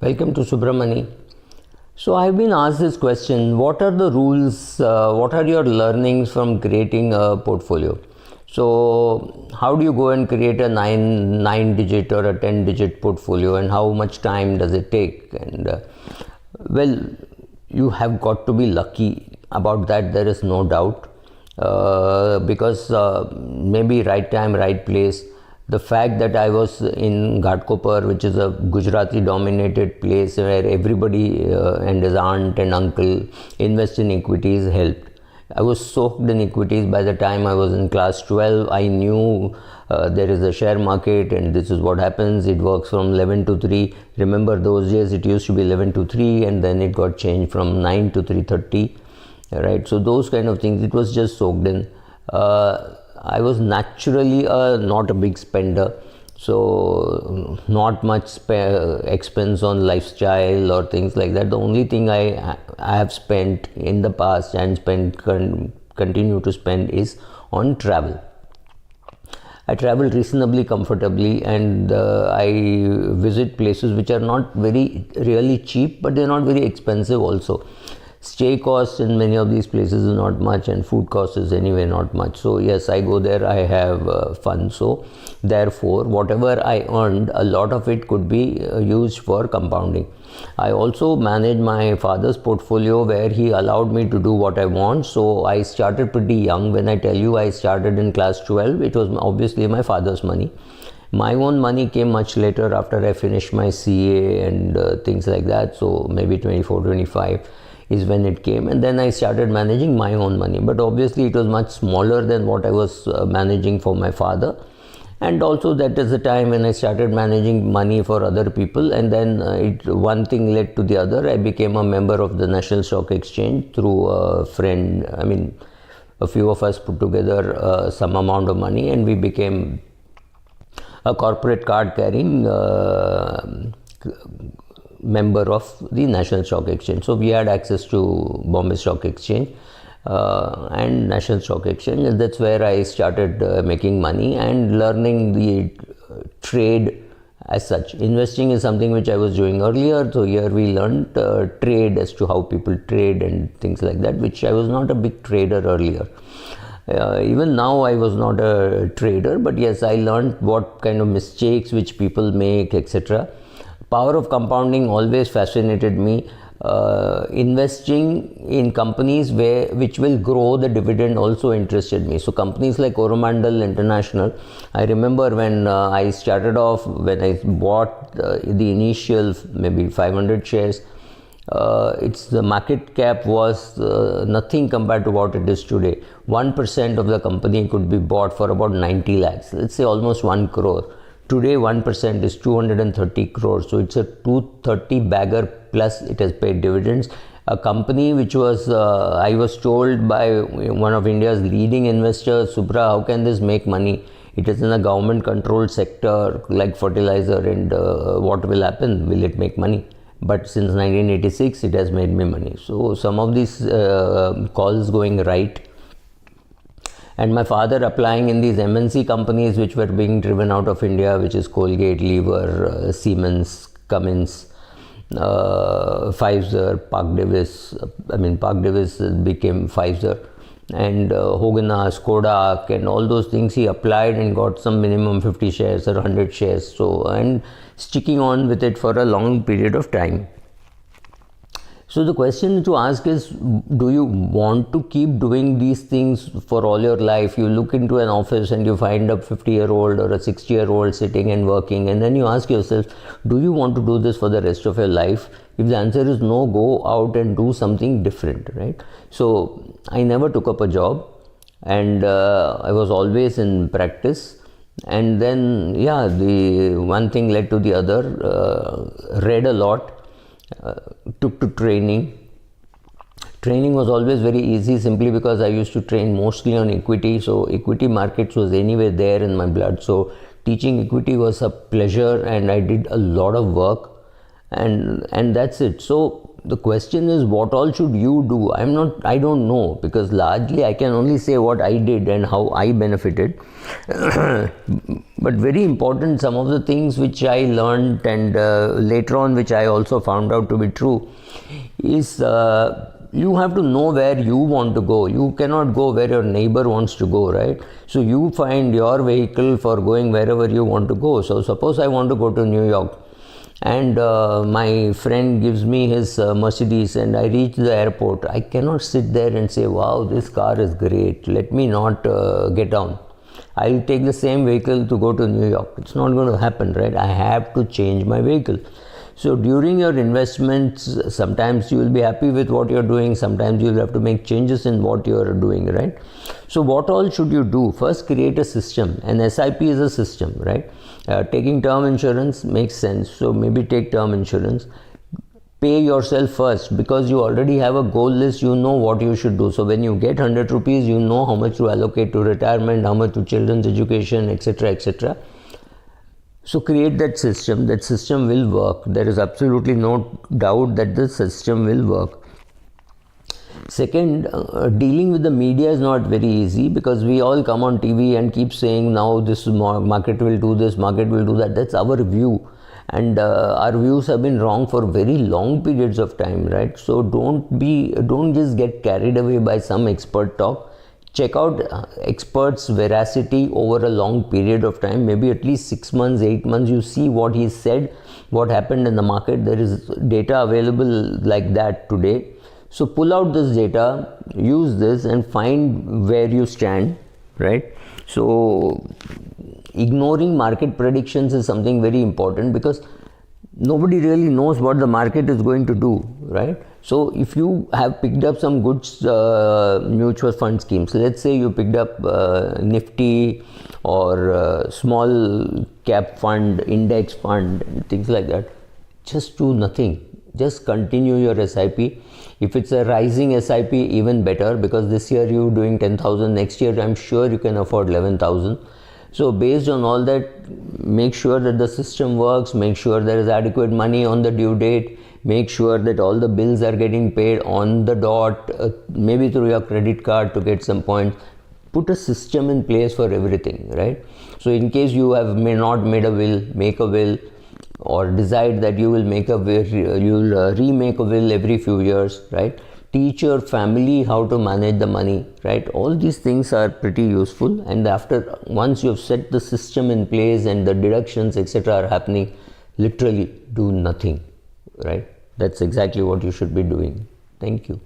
Welcome to Subramani. So I've been asked this question: what are the rules? What are your learnings from creating a portfolio? So how do you go and create a nine digit or a 10-digit portfolio, and how much time does it take? And well, you have got to be lucky about that. There is no doubt, because maybe right time, right place. The fact that I was in Ghatkopar, which is a Gujarati dominated place where everybody and his aunt and uncle invest in equities, helped. I was soaked in equities by the time I was in class 12. I knew there is a share market and this is what happens. It works from 11 to 3. Remember those days it used to be 11 to 3 and then it got changed from 9 to 3:30. Right, so those kind of things, it was just soaked in. I was naturally not a big spender, so not much expense on lifestyle or things like that. The only thing I have spent in the past and continue to spend is on travel. I travel reasonably comfortably, and I visit places which are not really cheap, but they're not very expensive also. Stay cost in many of these places is not much, and food cost is anyway not much. So yes, I go there, I have fun. So therefore, whatever I earned, a lot of it could be used for compounding. I also manage my father's portfolio, where he allowed me to do what I want. So I started pretty young. When I tell you I started in class 12, it was obviously my father's money. My own money came much later, after I finished my CA and things like that. So maybe 24, 25 is when it came, and then I started managing my own money. But obviously it was much smaller than what I was managing for my father. And also that is the time when I started managing money for other people, and then one thing led to the other. I became a member of the National Stock Exchange through a friend. I mean, a few of us put together some amount of money, and we became a corporate card carrying member of the National Stock Exchange. So we had access to Bombay Stock Exchange and National Stock Exchange, and that's where I started making money and learning the trade as such. Investing is something which I was doing earlier, so here we learned trade, as to how people trade and things like that, which I was not a big trader earlier. Even now I was not a trader, but yes, I learned what kind of mistakes which people make, etc. Power of compounding always fascinated me. Investing in companies which will grow the dividend also interested me. So companies like Coromandel International, I remember when I started off, when I bought the initial maybe 500 shares, the market cap was nothing compared to what it is today. 1% of the company could be bought for about 90 lakhs, let's say almost 1 crore. Today 1% is 230 crores, so it's a 230 bagger, plus it has paid dividends. A company which was, I was told by one of India's leading investors, Subra, how can this make money? It is in a government controlled sector like fertilizer, and what will happen? Will it make money? But since 1986 it has made me money. So some of these calls going right, and my father applying in these MNC companies which were being driven out of India, which is Colgate, Lever, Siemens, Cummins, Pfizer, Park Davis. Park Davis became Pfizer, and Hogana, Skoda, and all those things. He applied and got some minimum 50 shares or 100 shares. So, and sticking on with it for a long period of time. So the question to ask is, do you want to keep doing these things for all your life? You look into an office and you find a 50-year-old or a 60-year-old sitting and working, and then you ask yourself, do you want to do this for the rest of your life? If the answer is no, go out and do something different, right? So I never took up a job, and I was always in practice. And then, yeah, the one thing led to the other. Read a lot. Took to training. Training was always very easy, simply because I used to train mostly on equity. So equity markets was anyway there in my blood. So teaching equity was a pleasure, and I did a lot of work, and that's it. So the question is, what all should you do? I don't know, because largely I can only say what I did and how I benefited. But very important, some of the things which I learned and later on which I also found out to be true is you have to know where you want to go. You cannot go where your neighbor wants to go, right? So you find your vehicle for going wherever you want to go. So suppose I want to go to New York, and my friend gives me his Mercedes, and I reach the airport. I cannot sit there and say, wow, this car is great, let me not get down. I'll take the same vehicle to go to New York. It's not going to happen, right? I have to change my vehicle. So during your investments, sometimes you will be happy with what you're doing, sometimes you'll have to make changes in what you're doing, right? So what all should you do? First, create a system. An SIP is a system, right? Taking term insurance makes sense, so maybe take term insurance. Pay yourself first, because you already have a goal list, you know what you should do. So when you get 100 rupees, you know how much to allocate to retirement, how much to children's education, etc., etc. So create that system. That system will work. There is absolutely no doubt that the system will work. Second, dealing with the media is not very easy, because we all come on TV and keep saying now this market will do this, market will do that. That's our view, and our views have been wrong for very long periods of time, right? So don't just get carried away by some expert talk. Check out experts' veracity over a long period of time, maybe at least 6 months, 8 months. You see what he said, what happened in the market. There is data available like that today. So pull out this data, use this, and find where you stand, right? So ignoring market predictions is something very important, because nobody really knows what the market is going to do, right? So if you have picked up some good mutual fund schemes, let's say you picked up Nifty or small cap fund, index fund, things like that, just do nothing. Just continue your SIP. If it's a rising SIP, even better, because this year you're doing 10,000, next year I'm sure you can afford 11,000. So based on all that, make sure that the system works, make sure there is adequate money on the due date, make sure that all the bills are getting paid on the dot, maybe through your credit card to get some points. Put a system in place for everything, right? So in case you have not made a will, make a will, or decide that you will make a will, you'll remake a will every few years, right? Teach your family how to manage the money, right? All these things are pretty useful, and once you have set the system in place and the deductions, etc., are happening, literally do nothing, right? That's exactly what you should be doing. Thank you.